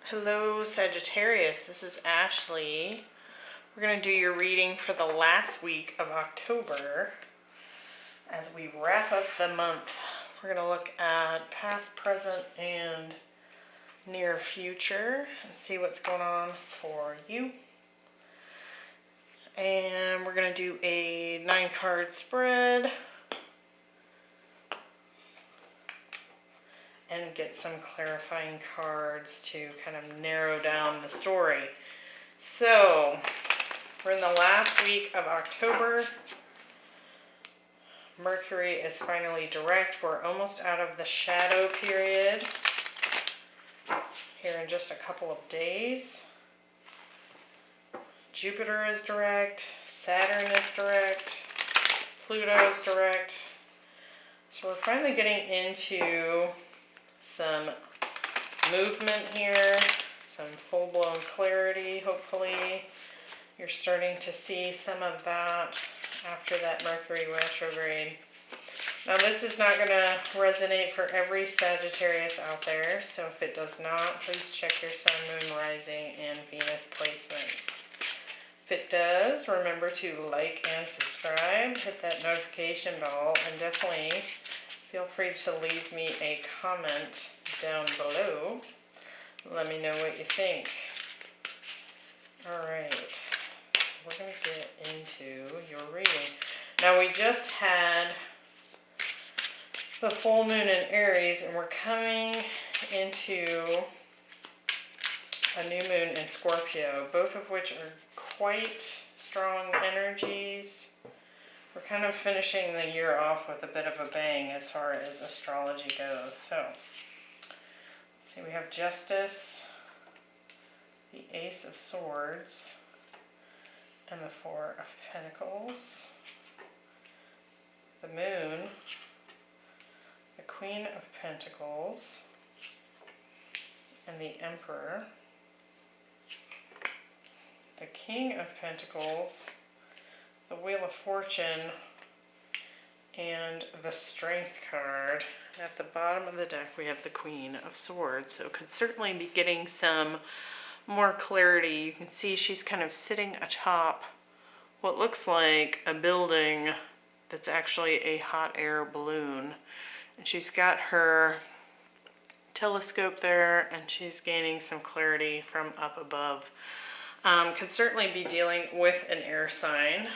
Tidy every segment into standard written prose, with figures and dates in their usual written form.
Hello Sagittarius, this is Ashley. We're going to do your reading for the last week of October. As we wrap up the month, we're going to look at past, present, and near future and see what's going on for you. And we're going to do a 9-card spread and get some clarifying cards to kind of narrow down the story. So, we're in the last week of October. Mercury is finally direct. We're almost out of the shadow period here in just a couple of days. Jupiter is direct, Saturn is direct, Pluto is direct. So we're finally getting into some movement here, some full-blown clarity, hopefully. You're starting to see some of that after that Mercury retrograde. Now this is not going to resonate for every Sagittarius out there, so if it does not, please check your Sun, Moon, Rising, and Venus placements. If it does, remember to like and subscribe, hit that notification bell, and definitely feel free to leave me a comment down below. Let me know what you think. Alright, so we're going to get into your reading. Now we just had the full moon in Aries, and we're coming into a new moon in Scorpio, both of which are quite strong energies. We're kind of finishing the year off with a bit of a bang as far as astrology goes. So, let's see, we have Justice, the Ace of Swords, and the Four of Pentacles. The Moon, the Queen of Pentacles, and the Emperor. The King of Pentacles, the Wheel of Fortune, and the Strength card. At the bottom of the deck we have the Queen of Swords, so could certainly be getting some more clarity. You can see she's kind of sitting atop what looks like a building that's actually a hot air balloon. And she's got her telescope there, and she's gaining some clarity from up above. Could certainly be dealing with an air sign.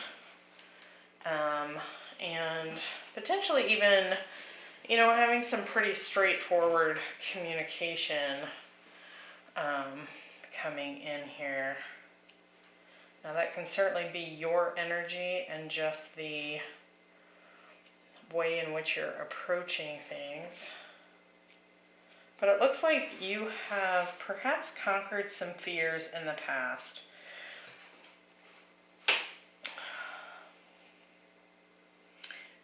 And potentially even, having some pretty straightforward communication coming in here. Now that can certainly be your energy and just the way in which you're approaching things. But it looks like you have perhaps conquered some fears in the past.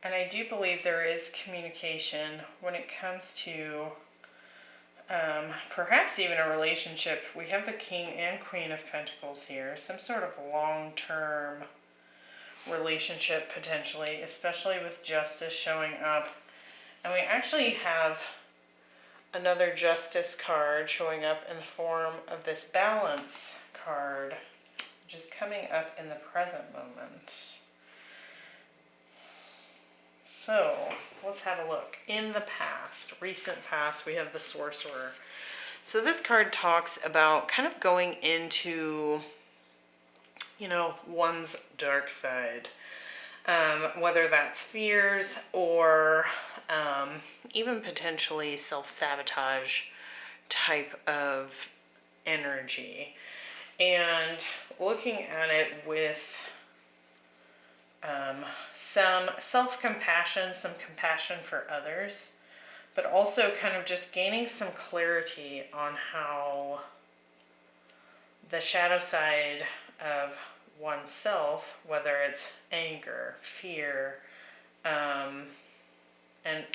And I do believe there is communication when it comes to perhaps even a relationship. We have the King and Queen of Pentacles here. Some sort of long-term relationship potentially, especially with Justice showing up. And we actually have another Justice card showing up in the form of this Balance card, which is coming up in the present moment. So, let's have a look. In the past, recent past, we have the Sorcerer. So this card talks about kind of going into, one's dark side. Whether that's fears or even potentially self-sabotage type of energy. And looking at it with some self-compassion, some compassion for others, but also kind of just gaining some clarity on how the shadow side of oneself, whether it's anger, fear, and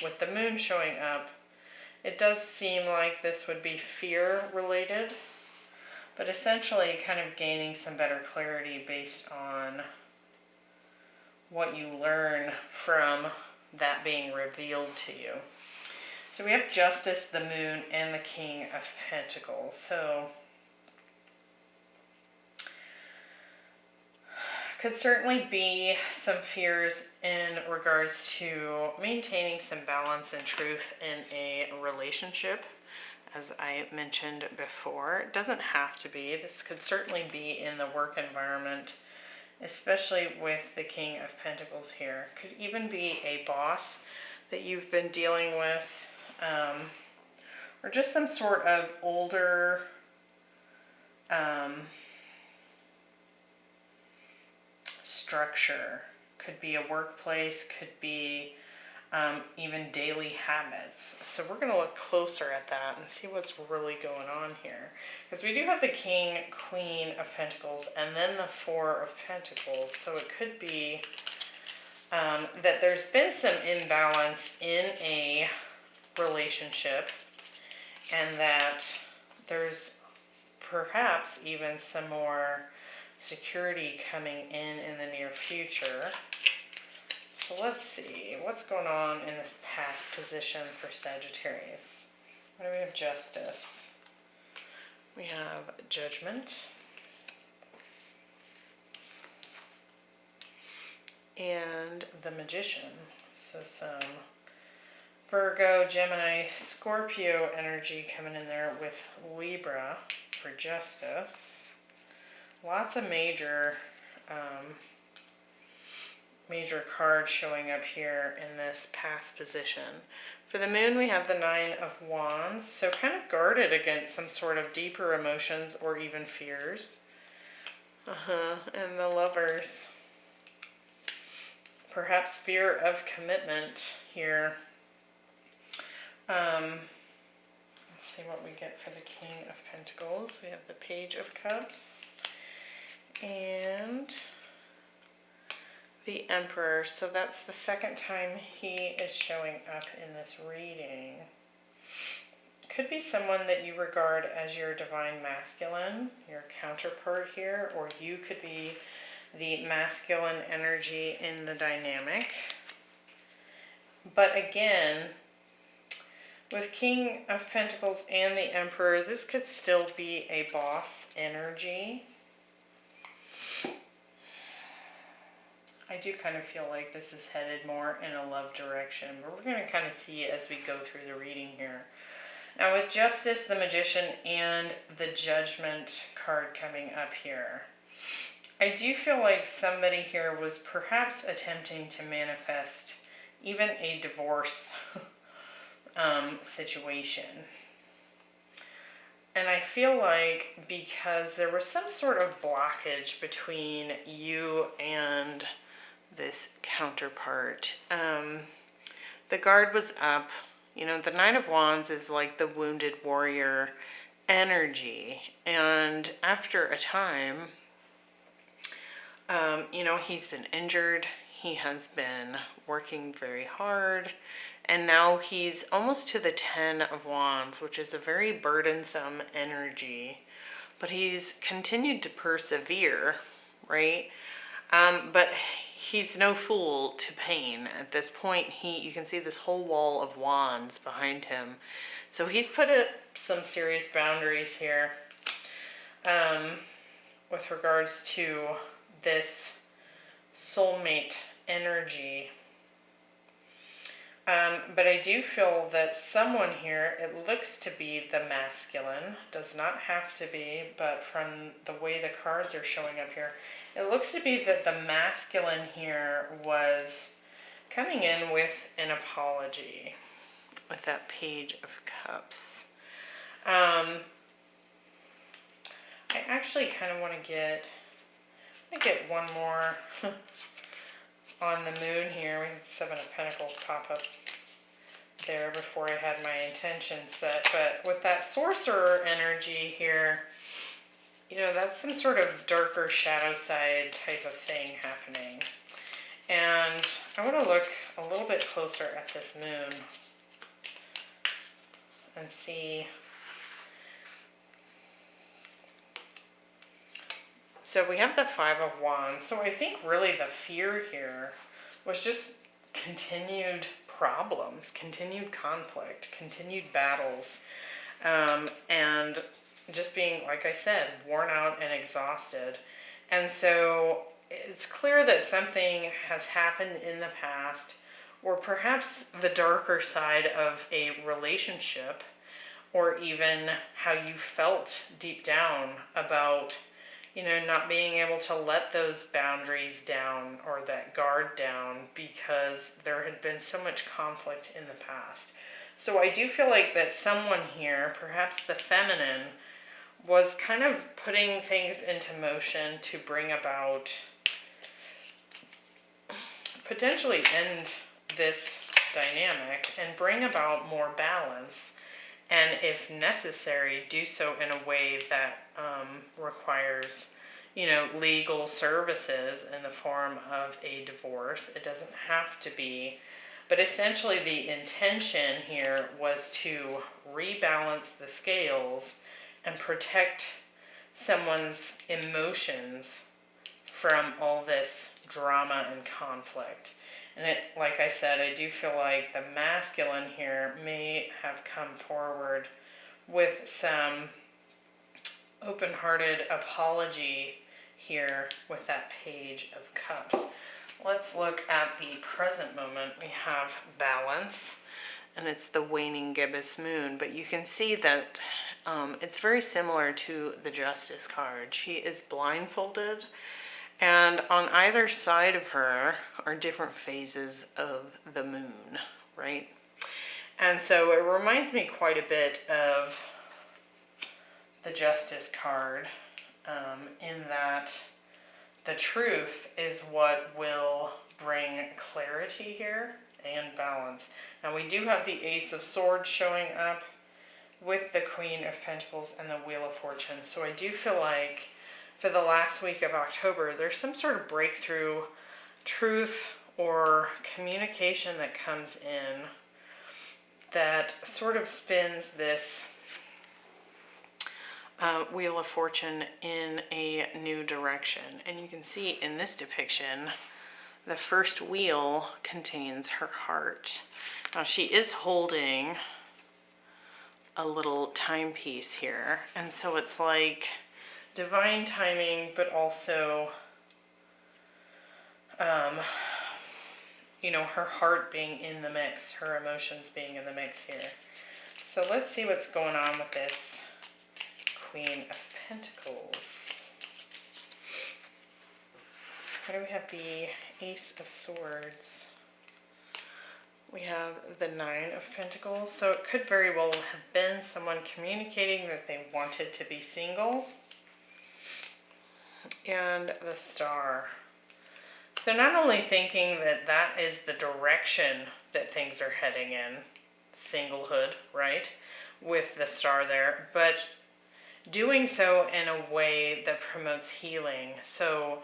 with the moon showing up, it does seem like this would be fear related, but essentially kind of gaining some better clarity based on what you learn from that being revealed to you. So we have Justice, the Moon, and the King of Pentacles. So could certainly be some fears in regards to maintaining some balance and truth in a relationship. As I mentioned before, it doesn't have to be. This could certainly be in the work environment, especially with the King of Pentacles here. Could even be a boss that you've been dealing with, or just some sort of older structure. Could be a workplace, could be even daily habits. So we're going to look closer at that and see what's really going on here. Because we do have the King, Queen of Pentacles, and then the Four of Pentacles. So it could be that there's been some imbalance in a relationship, and that there's perhaps even some more security coming in the near future. So let's see what's going on in this past position for Sagittarius. What do we have? Justice. We have Judgment. And the Magician. So some Virgo, Gemini, Scorpio energy coming in there with Libra for Justice. Lots of major cards showing up here in this past position. For the Moon, we have the Nine of Wands, so kind of guarded against some sort of deeper emotions or even fears. And the Lovers. Perhaps fear of commitment here. Let's see what we get for the King of Pentacles. We have the Page of Cups and the Emperor. So that's the second time he is showing up in this reading. Could be someone that you regard as your divine masculine, your counterpart here, or you could be the masculine energy in the dynamic. But again, with King of Pentacles and the Emperor, this could still be a boss energy. I do kind of feel like this is headed more in a love direction, but we're going to kind of see as we go through the reading here. Now with Justice, the Magician, and the Judgment card coming up here, I do feel like somebody here was perhaps attempting to manifest even a divorce situation. And I feel like because there was some sort of blockage between you and this counterpart. The guard was up. You know, the Nine of Wands is like the wounded warrior energy. And after a time, you know, he's been injured. He has been working very hard. And now he's almost to the Ten of Wands, which is a very burdensome energy. But he's continued to persevere, right? But he's no fool to pain. At this point, you can see this whole wall of wands behind him. So he's put up some serious boundaries here with regards to this soulmate energy. But I do feel that someone here, it looks to be the masculine, does not have to be, but from the way the cards are showing up here, it looks to be that the masculine here was coming in with an apology with that Page of Cups. I actually kind of want to get one more on the Moon here. We had Seven of Pentacles pop up there before I had my intention set. But with that Sorcerer energy here, you know, that's some sort of darker shadow side type of thing happening. And I want to look a little bit closer at this Moon and see. So we have the Five of Wands. So I think really the fear here was just continued problems, continued conflict, continued battles, and just being, like I said, worn out and exhausted. And so it's clear that something has happened in the past, or perhaps the darker side of a relationship, or even how you felt deep down about, not being able to let those boundaries down or that guard down because there had been so much conflict in the past. So I do feel like that someone here, perhaps the feminine, was kind of putting things into motion to bring about, potentially end this dynamic and bring about more balance, and if necessary, do so in a way that requires, legal services in the form of a divorce. It doesn't have to be, but essentially the intention here was to rebalance the scales and protect someone's emotions from all this drama and conflict. And it, like I said, I do feel like the masculine here may have come forward with some open-hearted apology here with that Page of Cups. Let's look at the present moment. We have balance, and it's the waning gibbous moon, but you can see that it's very similar to the Justice card. She is blindfolded, and on either side of her are different phases of the moon, right? And so it reminds me quite a bit of the Justice card, in that the truth is what will bring clarity here and balance. Now we do have the Ace of Swords showing up with the Queen of Pentacles and the Wheel of Fortune. So I do feel like for the last week of October, there's some sort of breakthrough truth or communication that comes in that sort of spins this Wheel of Fortune in a new direction. And you can see in this depiction, the first wheel contains her heart. Now she is holding a little timepiece here, and so it's like divine timing, but also her heart being in the mix, her emotions being in the mix here. So let's see what's going on with this Queen of Pentacles. What do we have? The Ace of Swords. We have the Nine of Pentacles. So it could very well have been someone communicating that they wanted to be single. And the Star. So not only thinking that that is the direction that things are heading in, singlehood, right, with the Star there, but doing so in a way that promotes healing. So,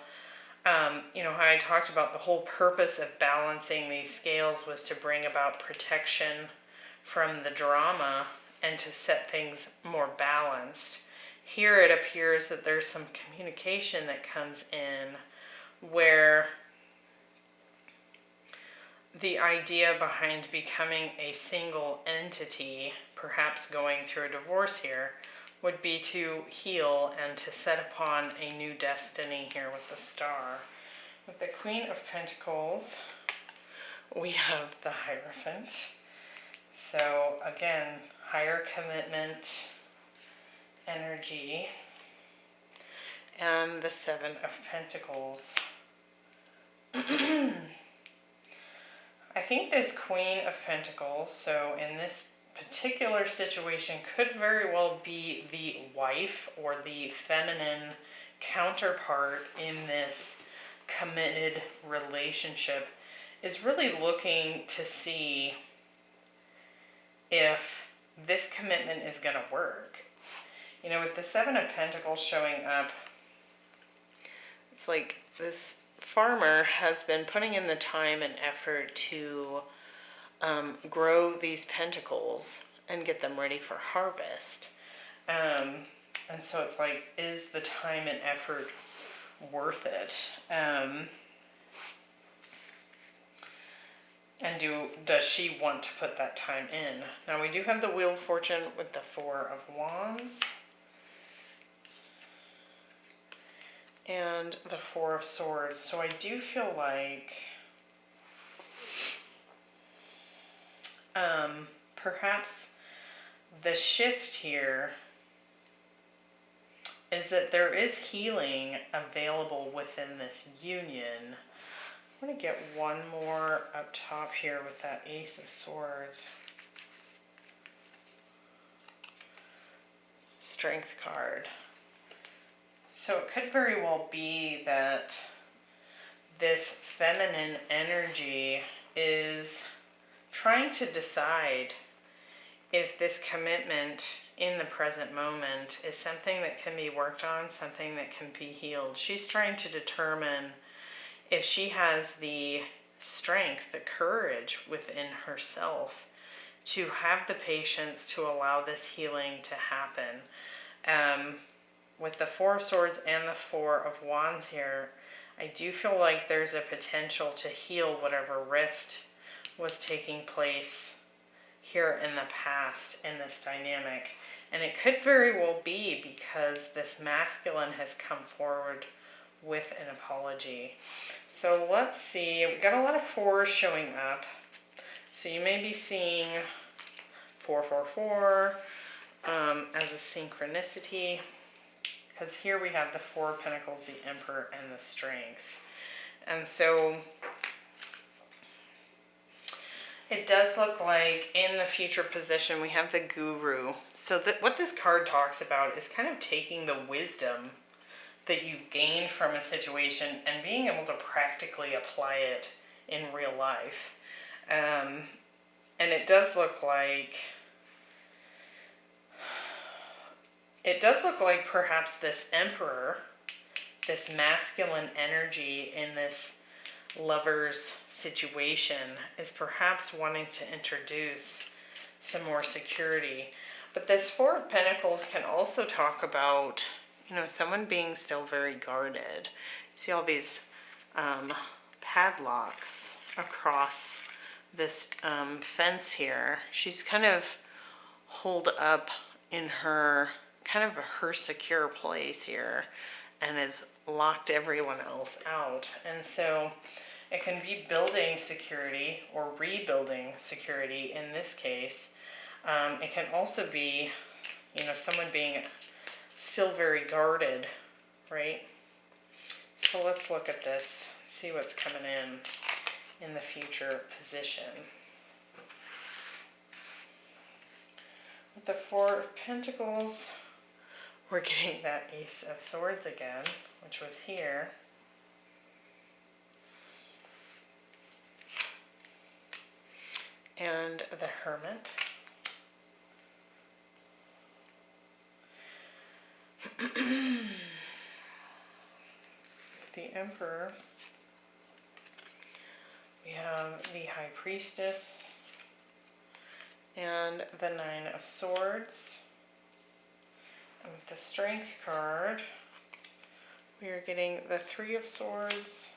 how I talked about the whole purpose of balancing these scales was to bring about protection from the drama and to set things more balanced. Here it appears that there's some communication that comes in where the idea behind becoming a single entity, perhaps going through a divorce here, would be to heal and to set upon a new destiny here with the Star. With the Queen of Pentacles, we have the Hierophant. So again, higher commitment energy. And the Seven of Pentacles. I think this Queen of Pentacles, so in this particular situation, could very well be the wife or the feminine counterpart in this committed relationship, is really looking to see if this commitment is going to work. With the Seven of Pentacles showing up, it's like this farmer has been putting in the time and effort to grow these pentacles and get them ready for harvest. And so it's like, is the time and effort worth it? And does she want to put that time in? Now we do have the Wheel of Fortune with the Four of Wands. And the Four of Swords. So I do feel like perhaps the shift here is that there is healing available within this union. I'm going to get one more up top here with that Ace of Swords. Strength card. So it could very well be that this feminine energy is trying to decide if this commitment in the present moment is something that can be worked on, something that can be healed. She's trying to determine if she has the strength, the courage within herself to have the patience to allow this healing to happen. With the Four of Swords and the Four of Wands here, I do feel like there's a potential to heal whatever rift was taking place here in the past in this dynamic. And it could very well be because this masculine has come forward with an apology. So let's see, we've got a lot of fours showing up. So you may be seeing 444 as a synchronicity, because here we have the Four of Pentacles, the Emperor, and the Strength. And so it does look like in the future position we have the Guru. So what this card talks about is kind of taking the wisdom that you've gained from a situation and being able to practically apply it in real life. And it does look like perhaps this Emperor, this masculine energy in this lover's situation, is perhaps wanting to introduce some more security. But this Four of Pentacles can also talk about, someone being still very guarded. See all these padlocks across this fence here. She's kind of holed up in her secure place here and has locked everyone else out. And so it can be building security or rebuilding security in this case. It can also be, someone being still very guarded, right? So let's look at this, see what's coming in the future position. With the Four of Pentacles, we're getting that Ace of Swords again, which was here. And the Hermit. The Emperor. We have the High Priestess. And the Nine of Swords. And with the Strength card, we are getting the Three of Swords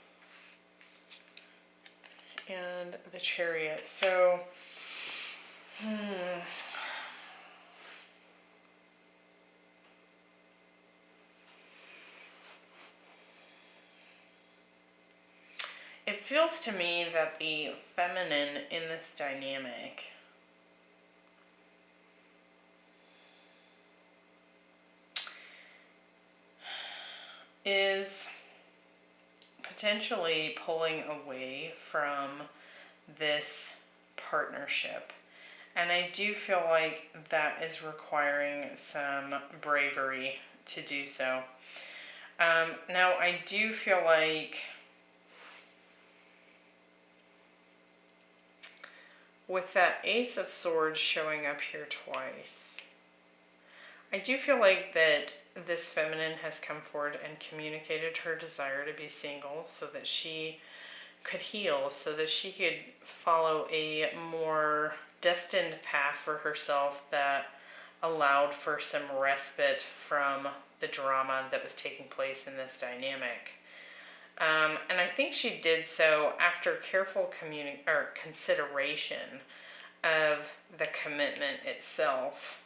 and the Chariot. So, it feels to me that the feminine in this dynamic is potentially pulling away from this partnership. And I do feel like that is requiring some bravery to do so. Now, I do feel like with that Ace of Swords showing up here twice, I do feel like that this feminine has come forward and communicated her desire to be single so that she could heal, so that she could follow a more destined path for herself that allowed for some respite from the drama that was taking place in this dynamic. And I think she did so after careful consideration of the commitment itself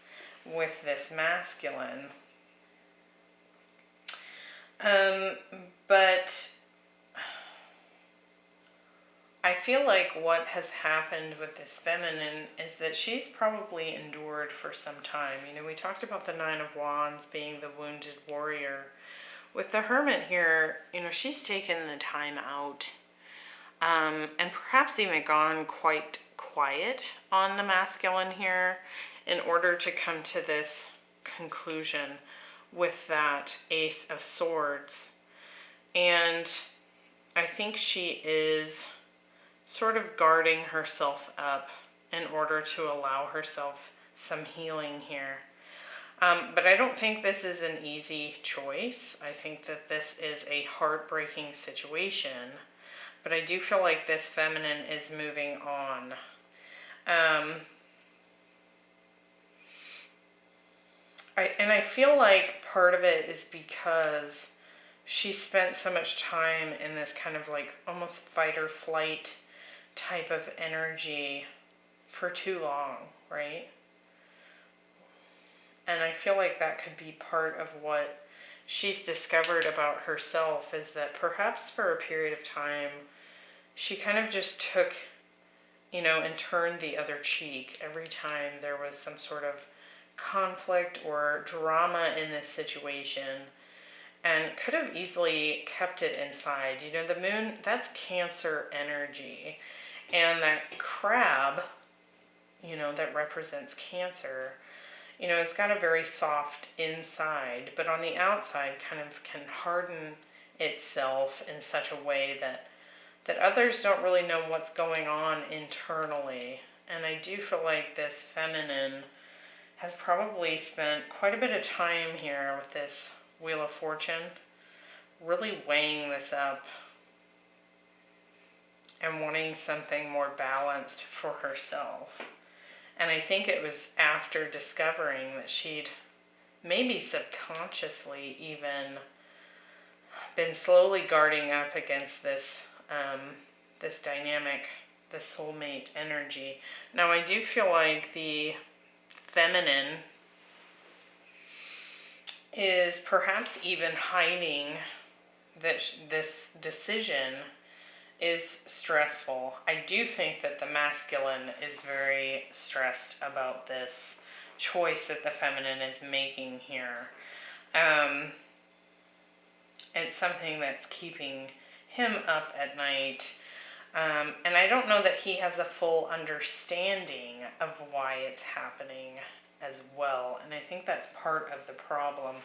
with this masculine. But I feel like what has happened with this feminine is that she's probably endured for some time. You know, we talked about the Nine of Wands being the wounded warrior. With the Hermit here, you know, she's taken the time out, and perhaps even gone quite quiet on the masculine here in order to come to this conclusion with that Ace of Swords. And I think she is sort of guarding herself up in order to allow herself some healing here. But I don't think this is an easy choice. I think that this is a heartbreaking situation. But I do feel like this feminine is moving on. I feel like part of it is because she spent so much time in this kind of like almost fight or flight type of energy for too long, right? And I feel like that could be part of what she's discovered about herself, is that perhaps for a period of time, she kind of just took, you know, and turned the other cheek every time there was some sort of conflict or drama in this situation, and could have easily kept it inside. You know, the moon, that's Cancer energy. And that crab, you know, that represents Cancer, you know, it's got a very soft inside, but on the outside kind of can harden itself in such a way that others don't really know what's going on internally. And I do feel like this feminine has probably spent quite a bit of time here with this Wheel of Fortune, really weighing this up and wanting something more balanced for herself. And I think it was after discovering that she'd maybe subconsciously even been slowly guarding up against this this dynamic, this soulmate energy. Now I do feel like the feminine is perhaps even hiding that this decision is stressful. I do think that the masculine is very stressed about this choice that the feminine is making here. It's something that's keeping him up at night. And I don't know that he has a full understanding of why it's happening as well. And I think that's part of the problem.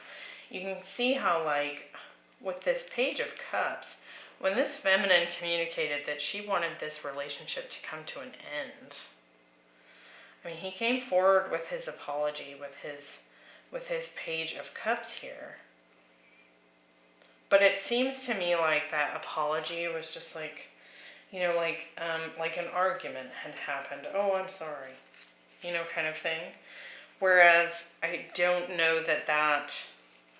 You can see how, like, with this Page of Cups, when this feminine communicated that she wanted this relationship to come to an end, I mean, he came forward with his apology, with his Page of Cups here. But it seems to me like that apology was just like, you know, like an argument had happened. Oh, I'm sorry, you know, kind of thing. Whereas I don't know that that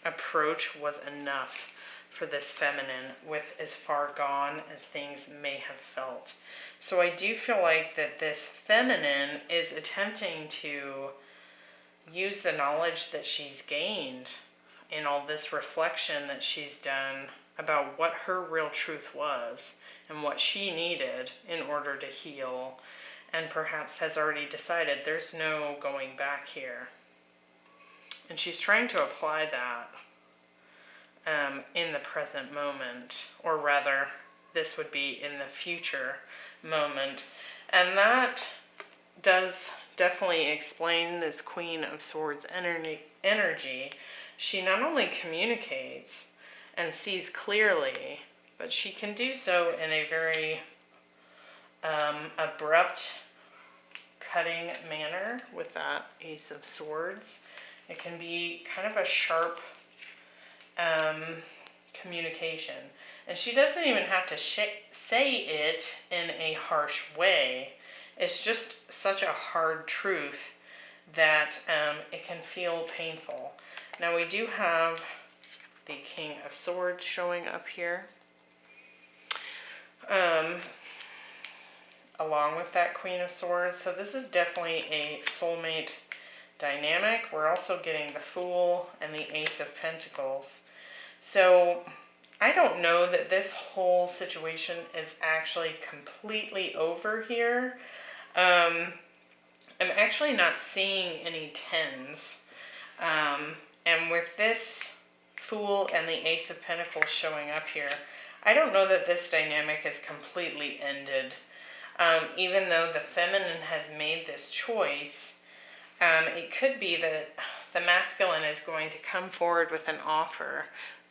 approach was enough for this feminine with as far gone as things may have felt. So I do feel like that this feminine is attempting to use the knowledge that she's gained in all this reflection that she's done about what her real truth was and what she needed in order to heal, and perhaps has already decided there's no going back here. And she's trying to apply that in the present moment, or rather, this would be in the future moment. And that does definitely explain this Queen of Swords energy. She not only communicates and sees clearly, but she can do so in a very abrupt, cutting manner with that Ace of Swords. It can be kind of a sharp communication. And she doesn't even have to say it in a harsh way. It's just such a hard truth that it can feel painful. Now we do have the King of Swords showing up here. along with that Queen of Swords. So this is definitely a soulmate dynamic. We're also getting the Fool and the Ace of Pentacles. So I don't know that this whole situation is actually completely over here. I'm actually not seeing any tens. And with this Fool and the Ace of Pentacles showing up here, I don't know that this dynamic is completely ended. Even though the feminine has made this choice, it could be that the masculine is going to come forward with an offer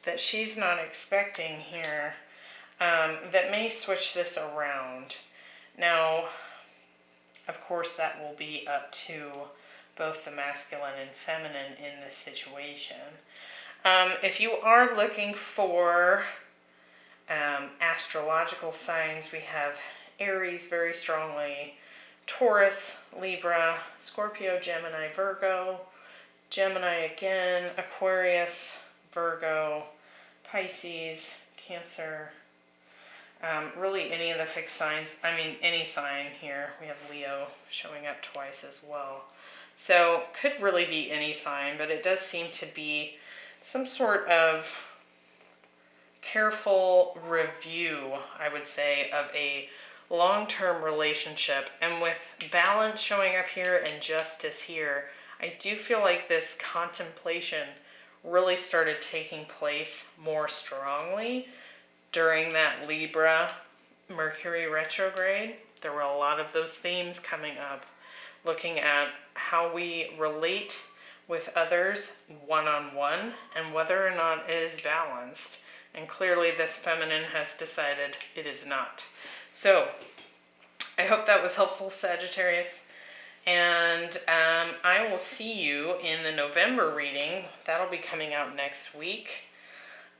that she's not expecting here, that may switch this around. Now, of course, that will be up to both the masculine and feminine in this situation. If you are looking for astrological signs, we have Aries very strongly, Taurus, Libra, Scorpio, Gemini, Virgo, Gemini again, Aquarius, Virgo, Pisces, Cancer, really any of the fixed signs, any sign here. We have Leo showing up twice as well. So could really be any sign, but it does seem to be some sort of careful review, I would say, of a long-term relationship. And with balance showing up here and justice here, I do feel like this contemplation really started taking place more strongly during that Libra Mercury retrograde. There were a lot of those themes coming up, looking at how we relate with others one-on-one and whether or not it is balanced. And clearly this feminine has decided it is not. So I hope that was helpful, Sagittarius. And I will see you in the November reading. That'll be coming out next week.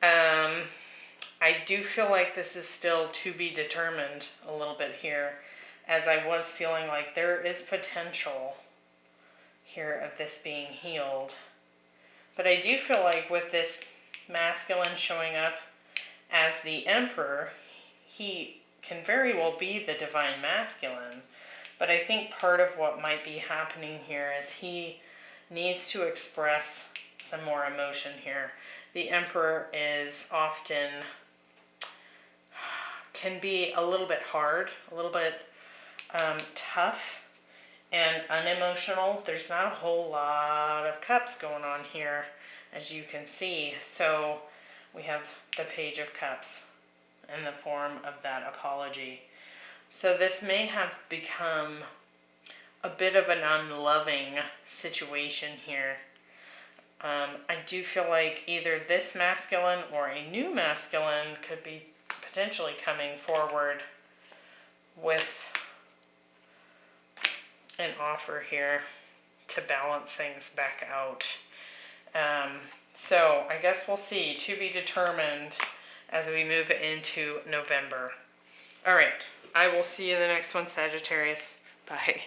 I do feel like this is still to be determined a little bit here, as I was feeling like there is potential here of this being healed. But I do feel like with this masculine showing up as the Emperor, he can very well be the divine masculine. But I think part of what might be happening here is he needs to express some more emotion here. The Emperor is often, can be a little bit hard, a little bit tough and unemotional. There's not a whole lot of cups going on here, as you can see. So we have the Page of Cups in the form of that apology. So this may have become a bit of an unloving situation here. I do feel like either this masculine or a new masculine could be potentially coming forward with an offer here to balance things back out. So I guess we'll see, to be determined as we move into November. All right, I will see you in the next one, Sagittarius. Bye.